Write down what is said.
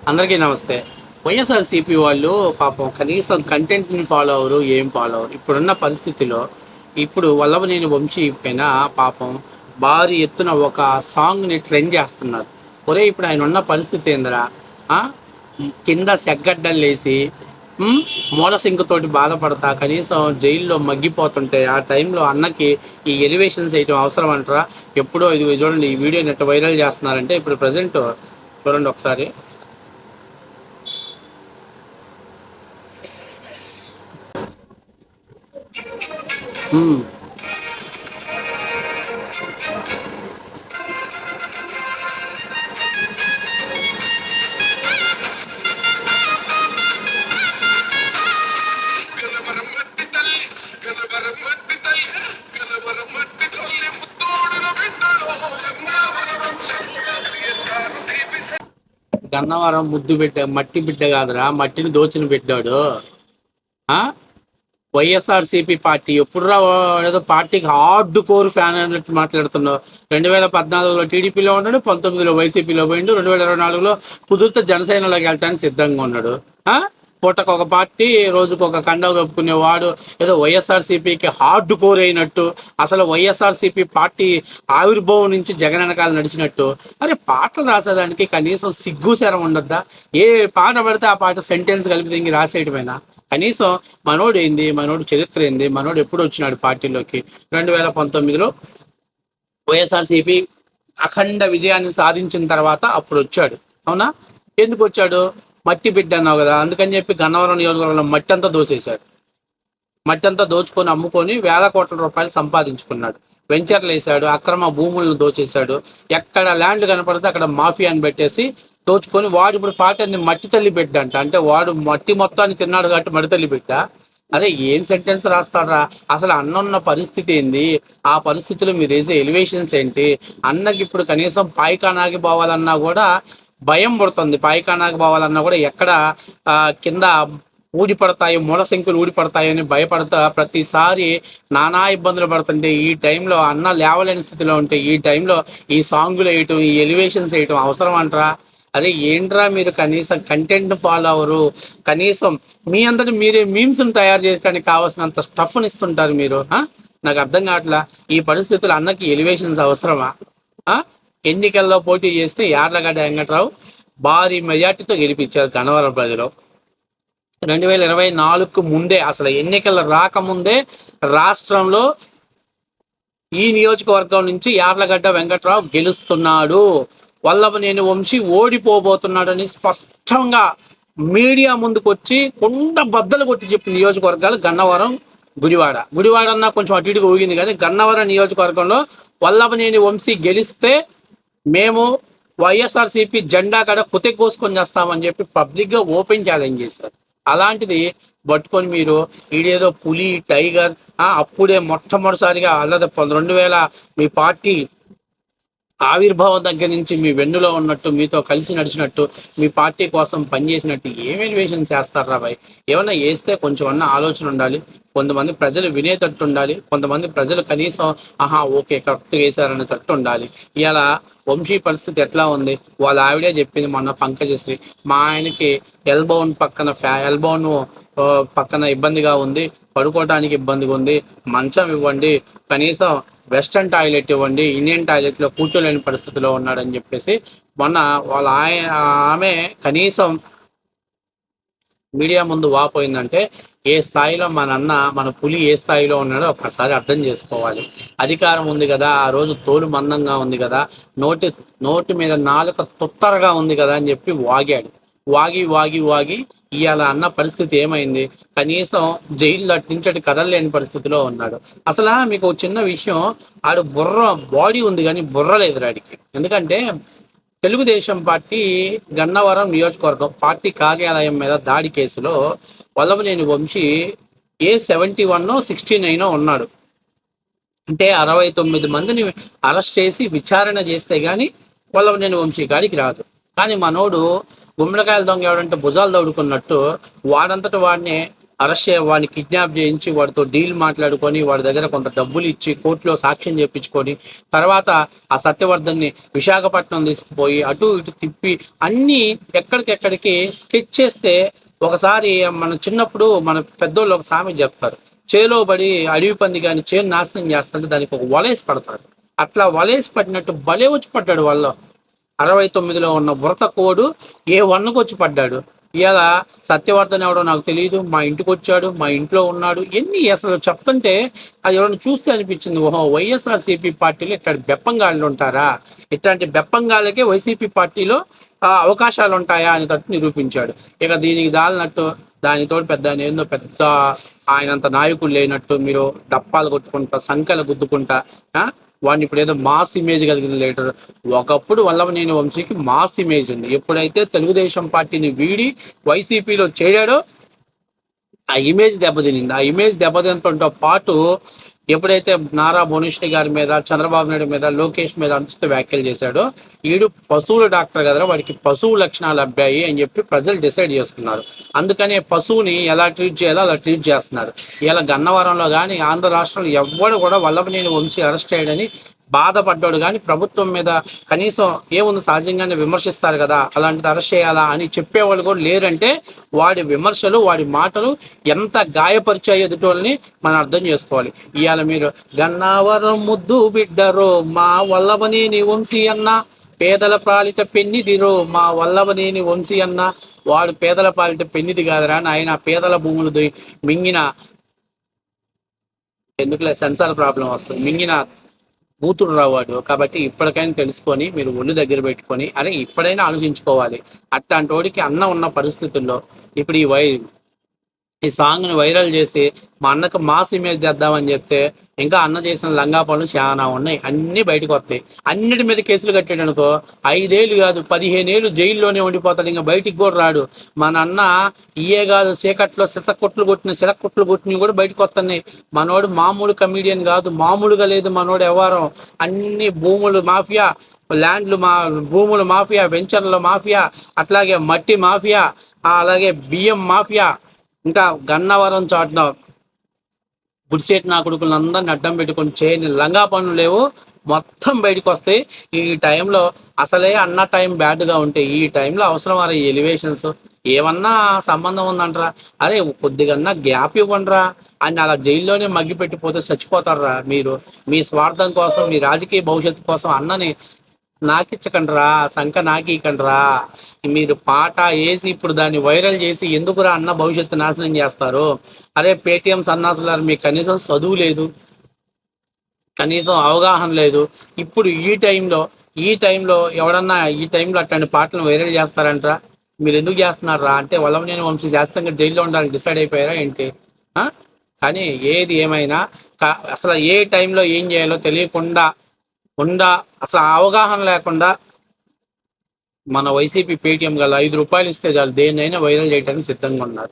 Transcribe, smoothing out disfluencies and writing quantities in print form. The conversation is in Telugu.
అందరికీ నమస్తే. వైఎస్ఆర్సీపీ వాళ్ళు పాపం కనీసం కంటెంట్ని ఫాలో అవ్వరు, ఏం ఫాలో అవ్వరు. ఇప్పుడున్న పరిస్థితిలో ఇప్పుడు వల్లభనేని వంశీ పైన పాపం భారీ ఎత్తున ఒక సాంగ్ని ట్రెండ్ చేస్తున్నారు. ఒరే ఇప్పుడు ఆయన ఉన్న పరిస్థితి ఏందిరా, ఆ? కింద సెగ్గడ్డలు లేసి మూలసింకుతోటి బాధపడతా కనీసం జైల్లో మగ్గిపోతుంటే ఆ టైంలో అన్నకి ఈ ఎలివేషన్స్ వేయటం అవసరం అంటారా? ఎప్పుడో ఇది చూడండి, ఈ వీడియో నెట్ వైరల్ చేస్తున్నారంటే ఇప్పుడు ప్రజెంట్ చూడండి ఒకసారి. గన్నవరం ముద్దు బిడ్డ, మట్టి బిడ్డ కాదురా, మట్టిని దోచిన బిడ్డాడు. వైఎస్ఆర్సీపీ పార్టీ ఎప్పుడురా ఏదో పార్టీకి హార్డ్ కోర్ ఫ్యాన్ అన్నట్టు మాట్లాడుతున్నావు. 2014లో టీడీపీలో ఉన్నాడు, 19లో వైసీపీలో పోయిండు, 2024లో కుదిరితే జనసేనలోకి వెళ్ళటానికి సిద్ధంగా ఉన్నాడు. పూటకు ఒక పార్టీ, రోజుకు ఒక కండవ కప్పుకునేవాడు ఏదో వైఎస్ఆర్సీపీకి హార్డ్ కోర్ అయినట్టు, అసలు వైఎస్ఆర్సీపీ పార్టీ ఆవిర్భావం నుంచి జగన్ వెనకాల నడిచినట్టు. అరే పాటలు రాసేదానికి కనీసం సిగ్గు శరం ఉండద్దా? ఏ పాట పడితే ఆ పాట సెంటెన్స్ కలిపి దింగి రాసేయటమేనా? కనీసం మనోడు ఏంది, మనోడు చరిత్ర ఏంది, మనోడు ఎప్పుడు వచ్చినాడు పార్టీలోకి? 2019లో వైఎస్ఆర్సీపీ అఖండ విజయాన్ని సాధించిన తర్వాత అప్పుడు వచ్చాడు. అవునా? ఎందుకు వచ్చాడు? మట్టి బిడ్డ అన్నావు కదా, అందుకని చెప్పి గన్నవరం నియోజకవర్గంలో మట్టి అంతా దోసేశాడు. మట్టి అంతా దోచుకొని అమ్ముకొని వేల కోట్ల రూపాయలు సంపాదించుకున్నాడు. వెంచర్లు వేసాడు, అక్రమ భూములను దోచేశాడు. ఎక్కడ ల్యాండ్ కనపడితే అక్కడ మాఫియాని పెట్టేసి దోచుకొని వాడు ఇప్పుడు పార్టీ మట్టి తల్లి బిడ్డ అంట. అంటే వాడు మట్టి మొత్తాన్ని తిన్నాడు కాబట్టి మట్టి తల్లి బిడ్డ. అదే ఏం సెంటెన్స్ రాస్తారా? అసలు అన్న ఉన్న పరిస్థితి ఏంది? ఆ పరిస్థితిలో మీరు వేసే ఎలివేషన్స్ ఏంటి? అన్నకి ఇప్పుడు కనీసం పాయికానాకి పోవాలన్నా కూడా భయం పడుతుంది. పాయికానాకి పోవాలన్నా కూడా ఎక్కడ కింద ఊడిపడతాయి, మూల సంఖ్యలు ఊడిపడతాయని భయపడతా ప్రతిసారి నానా ఇబ్బందులు పడుతుంటే, ఈ టైంలో అన్న లేవలేని స్థితిలో ఉంటే ఈ టైంలో ఈ సాంగులు వేయటం, ఈ ఎలివేషన్స్ వేయటం అవసరం అంటారా? అదే ఏంట్రా మీరు కనీసం కంటెంట్ ఫాలో అవ్వరు, కనీసం మీ అందరి మీరే మీమ్స్ని తయారు చేయడానికి కావాల్సినంత స్టఫ్ని ఇస్తుంటారు మీరు. నాకు అర్థం కావట్లా. ఈ పరిస్థితులు అన్నకి ఎలివేషన్స్ అవసరమా? ఎన్నికల్లో పోటీ చేస్తే యార్లగడ్డ వెంకట్రావు భారీ మెజార్టీతో గెలిపించారు గన్నవరం ప్రజలు. 2024కు ముందే, అసలు ఎన్నికలు రాకముందే రాష్ట్రంలో ఈ నియోజకవర్గం నుంచి యార్లగడ్డ వెంకట్రావు గెలుస్తున్నాడు, వల్లభనేని వంశీ ఓడిపోబోతున్నాడని స్పష్టంగా మీడియా ముందుకు వచ్చి కొండ బద్దలు కొట్టి చెప్పిన నియోజకవర్గాలు గన్నవరం, గుడివాడ. గుడివాడ అన్నా కొంచెం అటు ఇటుగా ఊగింది, కానీ గన్నవరం నియోజకవర్గంలో వల్లభనేని వంశీ గెలిస్తే మేము వైఎస్ఆర్సీపీ జెండా కాడ కుతే కోసుకొని చేస్తామని చెప్పి పబ్లిక్గా ఓపెన్ ఛాలెంజ్ చేశారు. అలాంటిది పట్టుకొని మీరు ఈడేదో పులి, టైగర్, అప్పుడే మొట్టమొదటిసారిగా అల్లది 2000 మీ పార్టీ ఆవిర్భావం దగ్గర నుంచి మీ వెన్నులో ఉన్నట్టు, మీతో కలిసి నడిచినట్టు, మీ పార్టీ కోసం పనిచేసినట్టు ఏం ఎలివేషన్ చేస్తారా బాయ్? ఏమన్నా వేస్తే కొంచెం అన్న ఆలోచన ఉండాలి. కొంతమంది ప్రజలు వినేటట్టు ఉండాలి, కొంతమంది ప్రజలు కనీసం ఓకే కరెక్ట్గా వేశారనే తట్టు ఉండాలి. ఇలా వంశీ పరిస్థితి ఎట్లా ఉంది? వాళ్ళ ఆవిడే చెప్పింది మొన్న, పంకజశ్రీ, మా ఆయనకి ఎల్బోన్ పక్కన ఇబ్బందిగా ఉంది, పడుకోవడానికి ఇబ్బందిగా ఉంది, మంచం ఇవ్వండి, కనీసం వెస్టర్న్ టాయిలెట్ ఇవ్వండి, ఇండియన్ టాయిలెట్లో కూర్చోలేని పరిస్థితిలో ఉన్నాడని చెప్పేసి మొన్న వాళ్ళ ఆమె కనీసం మీడియా ముందు వాపోయిందంటే ఏ స్థాయిలో మన పులి ఏ స్థాయిలో ఉన్నాడో ఒకసారి అర్థం చేసుకోవాలి. అధికారం ఉంది కదా, ఆ రోజు తోలు మందంగా ఉంది కదా, నోటి మీద నాలుక తొత్తరగా ఉంది కదా అని చెప్పి వాగి ఇవాళ అన్న పరిస్థితి ఏమైంది? కనీసం జైల్లో అట్నుంచి కదలలేని పరిస్థితిలో ఉన్నాడు. అసలు మీకు చిన్న విషయం, ఆడు బాడీ ఉంది కానీ బుర్ర లేదు రాడికి. ఎందుకంటే తెలుగుదేశం పార్టీ గన్నవరం నియోజకవర్గం పార్టీ కార్యాలయం మీద దాడి కేసులో వల్లభనేని వంశీ A71 69 ఉన్నాడు. అంటే 69 మందిని అరెస్ట్ చేసి విచారణ చేస్తే కానీ వల్లభనేని వంశీ గారికి రాదు. కానీ మనోడు గుమ్మడికాయల దొంగ ఎవడంటే భుజాలు దౌడుకున్నట్టు వాడంతట వాడిని అరెస్ట్ వాడిని కిడ్నాప్ చేయించి వాడితో డీల్ మాట్లాడుకొని వాడి దగ్గర కొంత డబ్బులు ఇచ్చి కోర్టులో సాక్ష్యం చెప్పించుకొని తర్వాత ఆ సత్యవర్ధన్ని విశాఖపట్నం తీసుకుపోయి అటు ఇటు తిప్పి అన్నీ ఎక్కడికెక్కడికి స్కెచ్ చేస్తే ఒకసారి మన చిన్నప్పుడు మన పెద్దోళ్ళు ఒక సామెత చెప్తారు, చేలో పడి అడవి పంది కానీ చేను నాశనం చేస్తుంటే దానికి ఒక వలేసి పడతారు. అట్లా వలేసి పడినట్టు భలే వచ్చి పడ్డాడు వాళ్ళ 69లో ఉన్న బురత కోడు A1కు వచ్చి పడ్డాడు. ఇవాళ సత్యవర్ధన్ ఎవడో నాకు తెలియదు, మా ఇంటికి వచ్చాడు, మా ఇంట్లో ఉన్నాడు, ఎన్ని అసలు చెప్తుంటే అది ఎవరైనా చూస్తే అనిపించింది, ఓహో వైఎస్ఆర్సీపీ పార్టీలో ఇట్లాంటి బెప్పంగాళ్ళు ఉంటారా, ఇట్లాంటి బెప్పంగాళ్ళకే వైసీపీ పార్టీలో అవకాశాలు ఉంటాయా అని తట్టు నిరూపించాడు. ఇక దీనికి దాల్నట్టు దానితో పెద్ద ఏందో పెద్ద ఆయనంత నాయకులు లేనట్టు మీరు డప్పాలు కొట్టుకుంటా సంఖ్యలు గుద్దుకుంటా వాడిని ఇప్పుడు ఏదో మాస్ ఇమేజ్ కలిగిన లీడర్. ఒకప్పుడు వల్లభనేని వంశీకి మాస్ ఇమేజ్ ఉంది. ఎప్పుడైతే తెలుగుదేశం పార్టీని వీడి వైసీపీలో చేరాడో ఆ ఇమేజ్ దెబ్బతినింది. ఆ ఇమేజ్ దెబ్బతినడంతో పాటు ఎప్పుడైతే నారా భువనేశ్వరి గారి మీద, చంద్రబాబు నాయుడు మీద, లోకేష్ మీద అనుచిత వ్యాఖ్యలు చేశాడో, ఈడు పశువుల డాక్టర్ కదా, వాడికి పశువు లక్షణాలు అబ్బాయి అని చెప్పి ప్రజలు డిసైడ్ చేసుకున్నారు. అందుకనే పశువుని ఎలా ట్రీట్ చేయాలో అలా ట్రీట్ చేస్తున్నారు. ఇలా గన్నవరంలో కానీ ఆంధ్ర రాష్ట్రంలో ఎవ్వడు కూడా వల్లభనేని వంశీ అరెస్ట్ చేయడని బాధపడ్డాడు. కానీ ప్రభుత్వం మీద కనీసం ఏముంది సహజంగానే విమర్శిస్తారు కదా, అలాంటిది అరెస్ట్ చేయాలా అని చెప్పేవాళ్ళు కూడా లేరంటే వాడి విమర్శలు వాడి మాటలు ఎంత గాయపరిచాయి ఎదుటోళ్ళని మనం అర్థం చేసుకోవాలి. ఇవాళ మీరు గన్నవరం ముద్దు బిడ్డరో మా వల్లభనేని వంశీ అన్న, పేదల పాలిట పెన్నిదిరో మా వల్లభనేని వంశీ అన్న, వాడు పేదల పాలిట పెన్నిది కాదురా ఆయన పేదల భూములు మింగిన, ఎందుకులే సెన్సార్ ప్రాబ్లం వస్తుంది, మింగిన కూతురు రావాడు. కాబట్టి ఇప్పటికైనా తెలుసుకొని మీరు ఒళ్ళు దగ్గర పెట్టుకొని అరే ఇప్పుడైనా ఆలోచించుకోవాలి. అట్లాంటి వాడికి అన్న ఉన్న పరిస్థితుల్లో ఇప్పుడు ఈ సాంగ్ని వైరల్ చేసి మా అన్నకు మాస్ ఇమేజ్ తెద్దామని చెప్తే ఇంకా అన్న చేసిన లంగా పనులు చాలా ఉన్నాయి, అన్నీ బయటకు వస్తాయి. అన్నిటి మీద కేసులు కట్టాడు అనుకో 5 ఏళ్ళు కాదు 15 ఏళ్ళు జైల్లోనే ఉండిపోతాడు, ఇంకా బయటికి కూడా రాడు. మన అన్న ఇయే కాదు చీకట్లో సితకొట్లు కొట్టినవి కూడా బయటకు వస్తున్నాయి. మనోడు మామూలు కమీడియన్ కాదు, మామూలుగా లేదు మనోడు వ్యవహారం. అన్ని భూములు మాఫియా, ల్యాండ్లు భూములు మాఫియా, వెంచర్ల మాఫియా, అట్లాగే మట్టి మాఫియా, అలాగే బియ్యం మాఫియా, ఇంకా గన్నవరం చాటున గుడిసేటి నా కొడుకులందరినీ అడ్డం పెట్టుకొని చేయని లంగా పనులు లేవు, మొత్తం బయటకు వస్తాయి. ఈ టైంలో అసలే అన్న టైం బ్యాడ్గా ఉంటే ఈ టైంలో అవసరం అరే ఎలివేషన్స్ ఏమన్నా సంబంధం ఉందంటరా, అరే కొద్దిగన్నా గ్యాప్ ఇవ్వండిరా అని అలా జైల్లోనే మగ్గి పెట్టిపోతే చచ్చిపోతారా మీరు. మీ స్వార్థం కోసం, మీ రాజకీయ భవిష్యత్తు కోసం అన్నని నాకిచ్చకండ్రా, సంఖ నాకికండ్రా. మీరు పాట వేసి ఇప్పుడు దాన్ని వైరల్ చేసి ఎందుకురా అన్న భవిష్యత్తు నాశనం చేస్తారు. అరే పేటీఎం సన్నాసులారు, మీకు కనీసం చదువు లేదు, కనీసం అవగాహన లేదు. ఇప్పుడు ఈ టైంలో ఎవడన్నా ఈ టైంలో అట్లాంటి పాటలను వైరల్ చేస్తారంటరా, మీరు ఎందుకు చేస్తున్నారా అంటే వల్లభనేని వంశీ శాస్త్రంగా జైల్లో ఉండాలని డిసైడ్ అయిపోయారా ఏంటి? కానీ ఏది ఏమైనా అసలు ఏ టైంలో ఏం చేయాలో తెలియకుండా అసలు అవగాహన లేకుండా మన వైసీపీ పేటీఎం గల 5 రూపాయలు ఇస్తే చాలు దేన్నైనా వైరల్ చేయడానికి సిద్ధంగా ఉన్నారు.